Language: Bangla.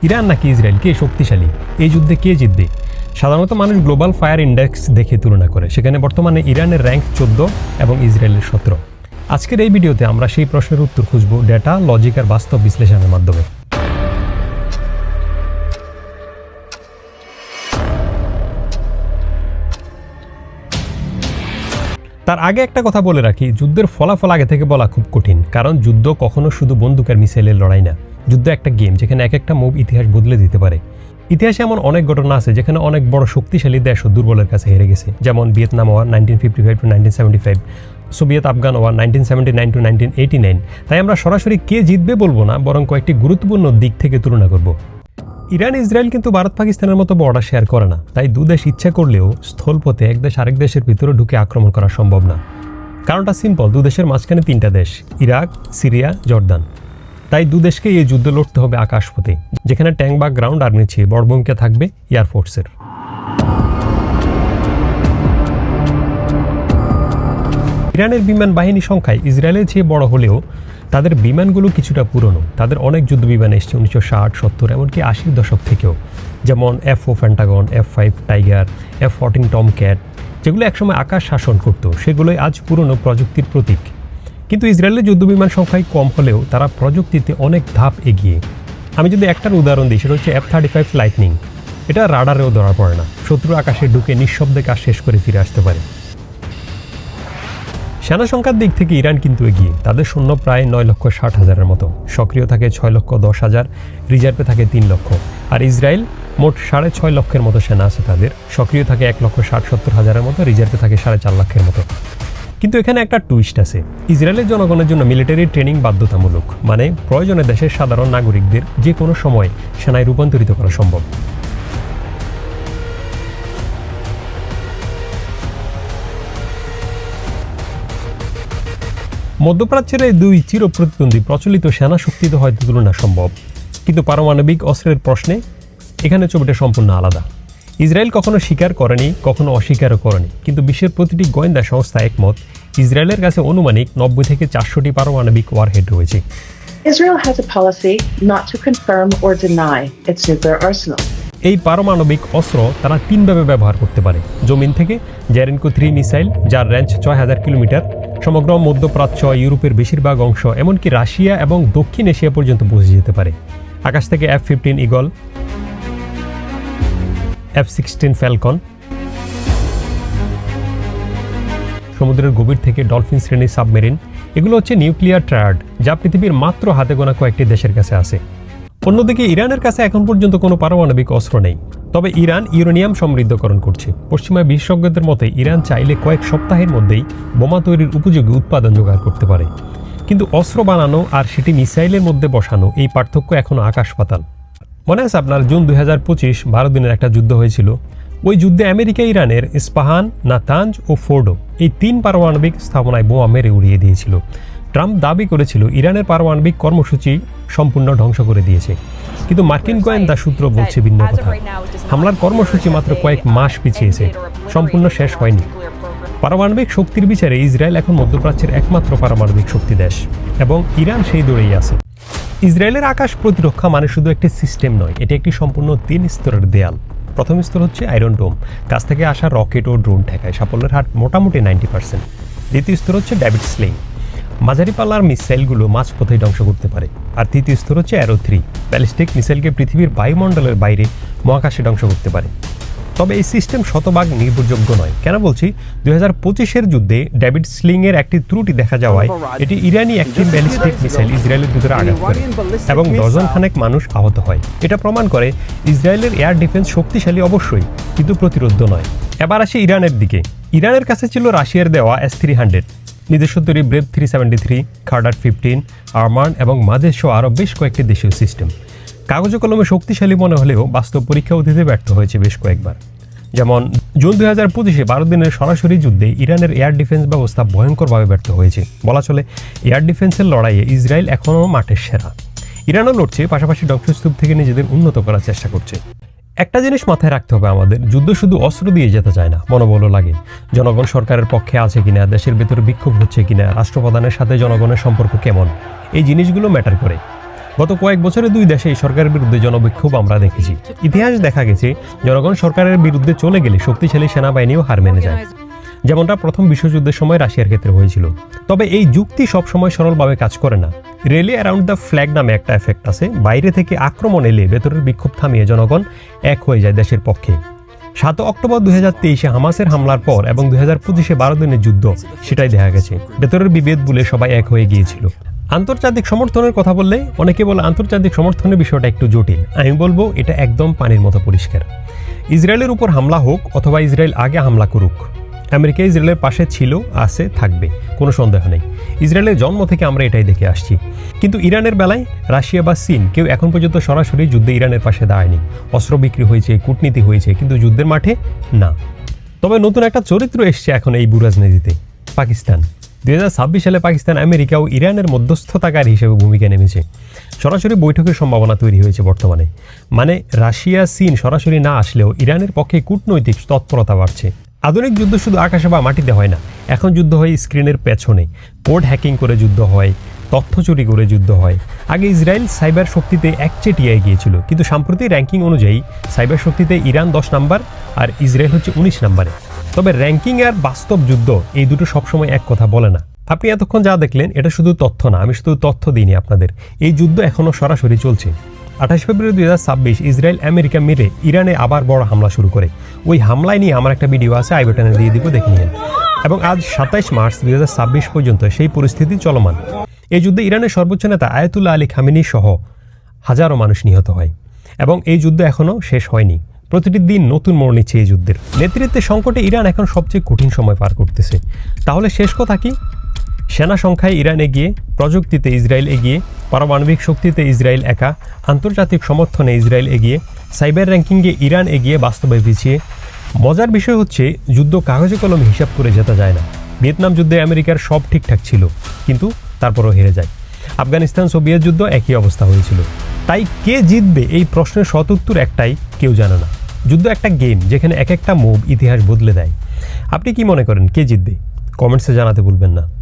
ইরান নাকি ইসরায়েল, কে শক্তিশালী? এই যুদ্ধে কে জিতবে? সাধারণত মানুষ গ্লোবাল ফায়ার ইন্ডেক্স দেখে তুলনা করে। সেখানে বর্তমানে ইরানের র্যাঙ্ক 14 এবং ইসরায়েলের 17। আজকের এই ভিডিওতে আমরা সেই প্রশ্নের উত্তর খুঁজব ডেটা, লজিক আর বাস্তব বিশ্লেষণের মাধ্যমে। তার আগে একটা কথা বলে রাখি, যুদ্ধের ফলাফল আগে থেকে বলা খুব কঠিন, কারণ যুদ্ধ কখনো শুধু বন্দুকের মিসাইলের লড়াই না। যুদ্ধ একটা গেম, যেখানে এক একটা মুভ ইতিহাস বদলে দিতে পারে। ইতিহাসে এমন অনেক ঘটনা আছে যেখানে অনেক বড় শক্তিশালী দেশও দুর্বলের কাছে হেরে গেছে, যেমন Vietnam war 1955 to 1975, Soviet Afghan war 1979 to 1989। তাই আমরা সরাসরি কে জিতবে বলবো না, বরং কয়েকটি গুরুত্বপূর্ণ দিক থেকে তুলনা করব। ইরান ইসরায়েল কিন্তু ভারত পাকিস্তানের মতো বর্ডার শেয়ার করে না, তাই দুদেশ ইচ্ছা করলেও স্থলপথে এক দেশ আরেক দেশের ভিতরে ঢুকে আক্রমণ করা সম্ভব না। কারণটা সিম্পল, দুদেশের মাঝখানে তিনটা দেশ, ইরাক, সিরিয়া, জর্দান। তাই দুদেশকে এই যুদ্ধ লড়তে হবে আকাশপথে, যেখানে ট্যাঙ্ক বা গ্রাউন্ড আর্মির চেয়ে বড় ভূমিকা থাকবে এয়ারফোর্সের। ইরানের বিমান বাহিনী সংখ্যায় ইসরায়েলের চেয়ে বড় হলেও তাদের বিমানগুলো কিছুটা পুরনো। তাদের অনেক যুদ্ধ বিমান এসছে 1960, 70 এমনকি 80-র দশক থেকেও, যেমন F4 pentagon, F5 tiger, F14 Tomcat, যেগুলো একসময় আকাশ শাসন করত। সেগুলোই আজ পুরনো প্রযুক্তির প্রতীক। কিন্তু ইসরায়েলের যুদ্ধ বিমান সংখ্যায় কম হলেও তারা প্রযুক্তিতে অনেক ধাপ এগিয়ে। আমি যদি একটার উদাহরণ দিই, সেটা হচ্ছে F-35 লাইটনিং। এটা রাডারেও ধরা পড়ে না, শত্রু আকাশে ঢুকে নিঃশব্দে কাজ শেষ করে ফিরে আসতে পারে। সেনা সংখ্যার দিক থেকে ইরান কিন্তু এগিয়ে। তাদের সৈন্য প্রায় 9,60,000-এর মতো, সক্রিয় থাকে 6,10,000, রিজার্ভে থাকে 3 লক্ষ। আর ইসরায়েল মোট 6.5 লক্ষের মতো সেনা আছে তাদের, সক্রিয় থাকে 1,60,000-70,000-এর মতো, রিজার্ভে থাকে 4.5 লাখের মতো। কিন্তু এখানে একটা টুইস্ট আছে, ইসরায়েলের জনগণের জন্য মিলিটারি ট্রেনিং বাধ্যতামূলক, মানে প্রয়োজনে দেশের সাধারণ নাগরিকদের যে কোনো সময় সেনায় রূপান্তরিত করা সম্ভব। মধ্যপ্রাচ্যের এই দুই চিরপ্রতিদ্বন্দ্বী প্রচলিত সেনা শক্তিতে হয়তো তুলনা সম্ভব, কিন্তু পারমাণবিক অস্ত্রের প্রশ্নে এখানে ছবিটা সম্পূর্ণ আলাদা। ইসরায়েল কখনো স্বীকার করেনি, কখনো অস্বীকারও করেনি, কিন্তু বিশ্বের প্রতিটি গোয়েন্দা সংস্থা একমত ইসরায়েলের কাছে অনুমানিক 90 থেকে 400টি পারমাণবিক ওয়ারহেড রয়েছে। Israel has a policy not to confirm or deny its nuclear arsenal. এই পারমাণবিক অস্ত্র তারা 3 ভাবে ব্যবহার করতে পারে। জমিন থেকে জারেনকো 3 মিসাইল, যার রেঞ্জ 6000 কিলোমিটার, সমগ্র মধ্যপ্রাচ্য, ইউরোপের বেশিরভাগ অংশ, এমনকি রাশিয়া এবং দক্ষিণ এশিয়া পর্যন্ত পৌঁছে যেতে পারে। আকাশ থেকে F-15 ইগল, F-16 ফ্যালকন, সমুদ্রের গভীর থেকে ডলফিন শ্রেণীর সাবমেরিন। এগুলো হচ্ছে নিউক্লিয়ার ট্রায়াড, যা পৃথিবীর মাত্র হাতে গোনা কয়েকটি দেশের কাছে আছে। অন্যদিকে ইরানের কাছে এখন পর্যন্ত কোনো পারমাণবিক অস্ত্র নেই, তবে ইরান ইউরেনিয়াম সমৃদ্ধকরণ করছে। পশ্চিমা বিশেষজ্ঞদের মতে ইরান চাইলে কয়েক সপ্তাহের মধ্যেই বোমা তৈরির উপযোগী উৎপাদন জোগাড় করতে পারে। কিন্তু অস্ত্র বানানো আর সেটি মিসাইলের মধ্যে বসানো, এই পার্থক্য এখনও আকাশ পাতাল। মনে আছে আপনার, জুন 2025 12 দিনের একটা যুদ্ধ হয়েছিল। ওই যুদ্ধে আমেরিকা ইরানের ইস্পাহান, নাতাঞ্জ ও ফোর্ডো, এই 3 পারমাণবিক স্থাপনায় বোমা মেরে উড়িয়ে দিয়েছিল। ট্রাম্প দাবি করেছিল ইরানের পারমাণবিক কর্মসূচি সম্পূর্ণ ধ্বংস করে দিয়েছে, কিন্তু মার্কিন গোয়েন্দা সূত্র বলছে ভিন্ন কথা। হামলার কর্মসূচি মাত্র কয়েক মাস পিছিয়েছে, সম্পূর্ণ শেষ হয়নি। পারমাণবিক শক্তির বিচারে ইসরায়েল এখন মধ্যপ্রাচ্যের একমাত্র পারমাণবিক শক্তি দেশ, এবং ইরান সেই দৌড়েই আছে। ইসরায়েলের আকাশ প্রতিরক্ষা মানে শুধু একটি সিস্টেম নয়, এটি একটি সম্পূর্ণ 3 স্তরের দেয়াল। প্রথম স্তর হচ্ছে আয়রন ডোম, কাছ থেকে আসা রকেট ও ড্রোন ঠেকায়, সাফল্যের হার মোটামুটি 90%। দ্বিতীয় স্তর হচ্ছে ডেভিড স্লিং, মাঝারি পাল্লার মিসাইলগুলো মাঝপথেই ধ্বংস করতে পারে। আর তৃতীয় স্তর হচ্ছে অ্যারো 3, ব্যালিস্টিক মিসাইলকে পৃথিবীর বায়ুমণ্ডলের বাইরে মহাকাশে ধ্বংস করতে পারে। তবে এই সিস্টেম শতভাগ নির্ভরযোগ্য নয়। কেন বলছি, 2025-এর যুদ্ধে ডেভিড স্লিংয়ের একটি ত্রুটি দেখা যাওয়ায় এটি ইরানি একটি ব্যালিস্টিক মিসাইল ইসরায়েলের ভিতরে আঘাত করে এবং ডজন খানেক মানুষ আহত হয়। এটা প্রমাণ করে ইসরায়েলের এয়ার ডিফেন্স শক্তিশালী অবশ্যই, কিন্তু প্রতিরোধ্য নয়। এবার আসি ইরানের দিকে। ইরানের কাছে ছিল রাশিয়ার দেওয়া S-300, নিজস্ব তৈরি ব্রেভ 373, খার্ডার 15, আরমান এবং মাঝের সহ আরও বেশ কয়েকটি দেশীয় সিস্টেম। কাগজে কলমে শক্তিশালী মনে হলেও বাস্তব পরীক্ষাও দিতে ব্যর্থ হয়েছে বেশ কয়েকবার। যেমন জুন 2025-এ 12 দিনের সরাসরি যুদ্ধে ইরানের এয়ার ডিফেন্স ব্যবস্থা ভয়ঙ্করভাবে ব্যর্থ হয়েছে। বলা চলে এয়ার ডিফেন্সের লড়াইয়ে ইসরায়েল এখনও মাঠের সেরা। ইরানও লড়ছে, পাশাপাশি ধ্বংসস্তূপ থেকে নিজেদের উন্নত করার চেষ্টা করছে। একটা জিনিস মাথায় রাখতে হবে আমাদের, যুদ্ধ শুধু অস্ত্র দিয়ে যেতে চায় না, মনোবলও লাগে। জনগণ সরকারের পক্ষে আছে কিনা, দেশের ভেতরে বিক্ষোভ হচ্ছে কিনা, রাষ্ট্রপ্রধানের সাথে জনগণের সম্পর্ক কেমন, এই জিনিসগুলো ম্যাটার করে। গত কয়েক বছরে দুই দেশে এই সরকারের বিরুদ্ধে জনবিক্ষোভ আমরা দেখেছি। ইতিহাস দেখা গেছে জনগণ সরকারের বিরুদ্ধে চলে গেলে শক্তিশালী সেনাবাহিনীও হার মেনে যায়, যেমনটা প্রথম বিশ্বযুদ্ধের সময় রাশিয়ার ক্ষেত্রে হয়েছিল। তবে এই যুক্তি সবসময় সরলভাবে কাজ করে না। রেলি অ্যারাউন্ড দ্য ফ্ল্যাগ নামে একটা এফেক্ট আছে। বাইরে থেকে আক্রমণ এলে ভেতরের বিক্ষোভ থামিয়ে জনগণ এক হয়ে যায় দেশের পক্ষে। 7 অক্টোবর 2023 হামাসের হামলার পর এবং 2025 12 দিনের যুদ্ধ, সেটাই দেখা গেছে। ভেতরের বিভেদ বলে সবাই এক হয়ে গিয়েছিল। আন্তর্জাতিক সমর্থনের কথা বললে অনেকে বলে আন্তর্জাতিক সমর্থনের বিষয়টা একটু জটিল। আমি বলবো এটা একদম পানির মতো পরিষ্কার। ইসরায়েলের উপর হামলা হোক অথবা ইসরায়েল আগে হামলা করুক, আমেরিকা ইসরায়েলের পাশে ছিল, আছে, থাকবে, কোনো সন্দেহ নেই। ইসরায়েলের জন্ম থেকে আমরা এটাই দেখে আসছি। কিন্তু ইরানের বেলায় রাশিয়া বা চীন কেউ এখন পর্যন্ত সরাসরি যুদ্ধে ইরানের পাশে দাঁড়ায়নি। অস্ত্র বিক্রি হয়েছে, কূটনীতি হয়েছে, কিন্তু যুদ্ধের মাঠে না। তবে নতুন একটা চরিত্র এসছে এখন এই বুরাজনীতিতে, পাকিস্তান। 2026 সালে পাকিস্তান, আমেরিকা ও ইরানের মধ্যস্থতাকারী হিসেবে ভূমিকা নেমেছে। সরাসরি বৈঠকের সম্ভাবনা তৈরি হয়েছে বর্তমানে। মানে রাশিয়া চীন সরাসরি না আসলেও ইরানের পক্ষে কূটনৈতিক তৎপরতা বাড়ছে। আধুনিক যুদ্ধ শুধু আকাশে বা মাটিতে হয় না, এখন যুদ্ধ হয় স্ক্রিনের পেছনে। কোড হ্যাকিং করে যুদ্ধ হয়, তথ্য চুরি করে যুদ্ধ হয়। আগে ইসরায়েল সাইবার শক্তিতে একচেটিয়া এগিয়েছিল, কিন্তু সাম্প্রতিক র্যাঙ্কিং অনুযায়ী সাইবার শক্তিতে ইরান 10 নাম্বার আর ইসরায়েল হচ্ছে 19 নাম্বারে। তবে র্যাঙ্কিং আর বাস্তব যুদ্ধ এই দুটো সবসময় এক কথা বলে না। আপনি এতক্ষণ যা দেখলেন এটা শুধু তথ্য না, আমি শুধু তথ্য দিইনি আপনাদের। এই যুদ্ধ এখনও সরাসরি চলছে। 28 ফেব্রুয়ারি 2026 ইসরায়েল আমেরিকা মেরে ইরানে আবার বড় হামলা শুরু করে। ওই হামলায় নিয়ে আমার একটা ভিডিও আছে, আই বাটনে দিয়ে দিব, দেখে নিন। এবং আজ 27 মার্চ 2026 পর্যন্ত সেই পরিস্থিতি চলমান। এই যুদ্ধে ইরানের সর্বোচ্চ নেতা আয়াতুল্লাহ আলী খামেনি সহ হাজারো মানুষ নিহত হয় এবং এই যুদ্ধ এখনও শেষ হয়নি। প্রতিটি দিন নতুন মোড় নিচ্ছে এই যুদ্ধের। নেতৃত্বের সংকটে ইরান এখন সবচেয়ে কঠিন সময় পার করতেছে। তাহলে শেষ কথা কি? সেনা সংখ্যায় ইরান এগিয়ে, প্রযুক্তিতে ইসরায়েল এগিয়ে, পারমাণবিক শক্তিতে ইসরায়েল একা, আন্তর্জাতিক সমর্থনে ইসরায়েল এগিয়ে, সাইবার র্যাঙ্কিংয়ে ইরান এগিয়ে, বাস্তবে পিছিয়ে। মজার বিষয় হচ্ছে যুদ্ধ কাগজে কলমে হিসাব করে জেতা যায় না। ভিয়েতনাম যুদ্ধে আমেরিকার সব ঠিকঠাক ছিল, কিন্তু তারপরও হেরে যায়। আফগানিস্তান সোভিয়েত যুদ্ধ একই অবস্থা হয়েছিল। তাই কে জিতবে এই প্রশ্নের সদুত্তর একটাই, কেউ জানে না। যুদ্ধ একটা গেম যেখানে এক একটা মুভ ইতিহাস বদলে দেয়। আপনি কি মনে করেন কে জিতবে? কমেন্টসে জানাতে ভুলবেন না।